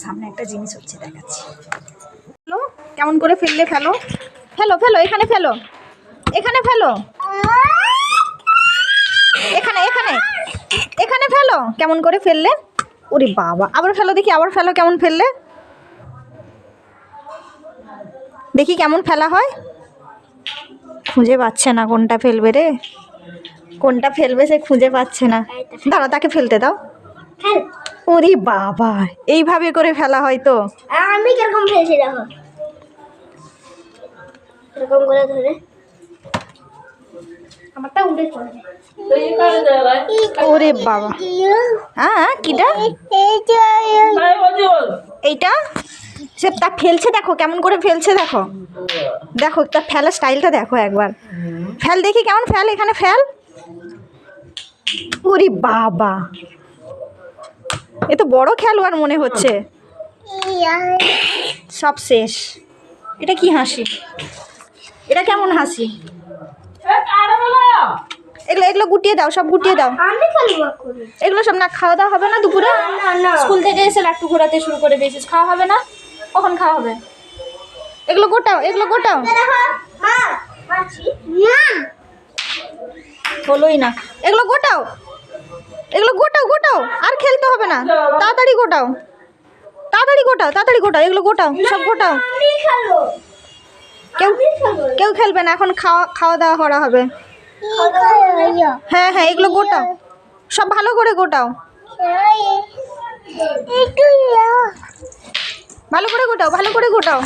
সামনে একটা জিনিস হচ্ছে দেখাচ্ছি। ফেলো, কেমন করে ফেললে ফেলো, ফেলো ফেলো, এখানে ফেলো, এখানে ফেলো, এখানে এখানে এখানে ফেলো, কেমন করে ফেললে। ওরে বাবা, আবার ফেলো দেখি, আবার ফেলো, কেমন ফেললে দেখি, কেমন ফেলা হয়। খুঁজে পাচ্ছে না কোনটা ফেলবে রে, কোনটা ফেলবে সে খুঁজে পাচ্ছে না। দাঁড়া, তাকে ফেলতে দাও। ওরে বাবা, এইভাবে করে ফেলা হয় তো। আমি কিরকম ফেলছি দেখো, এরকম করে ধরে আমারটা উঠে চলে। ওরে বাবা, হ্যাঁ কিটা এইটা, সে তা ফেলছে দেখো, কেমন করে ফেলছে দেখো, দেখো তার ফেলার স্টাইলটা দেখো একবার, ফেল দেখি কেমন ফেল, এখানে ফেল। ওরে বাবা, এ তো বড় খেলোয়াড় মনে হচ্ছে। সব শেষ। এটা কি হাসি, এটা কেমন হাসি। এগুলো এগুলো গুটিয়ে দাও, সব গুটিয়ে দাও। আমি খেলবো এখন। এগুলো সব না, খাওয়া দাওয়া হবে না দুপুরে? না স্কুল থেকে এসে লাট্টু ঘোরাতে শুরু করে দিয়েছিস, খাওয়া হবে না? কখন খাওয়া হবে? এগুলো গোটাও, এগুলো গোটাও। দেখো মা, মাছি না হলোই না, এগুলো গোটাও, এগুলো গোটাও গোটাও, আর খেলতে হবে না, তাড়াতাড়ি গোটাও, তাড়াতাড়ি গোটাও, তাড়াতাড়ি গোটাও, এগুলো গোটাও, সব গোটাও। আমি খেলবো, কেউ আমি খেলবো। কেউ খেলবে না এখন, খাওয়া খাওয়া দাওয়া করা হবে। হ্যাঁ হ্যাঁ, এগুলো গোটাও, সব ভালো করে গোটাও, ভালো করে গোটাও, ভালো করে গোটাও।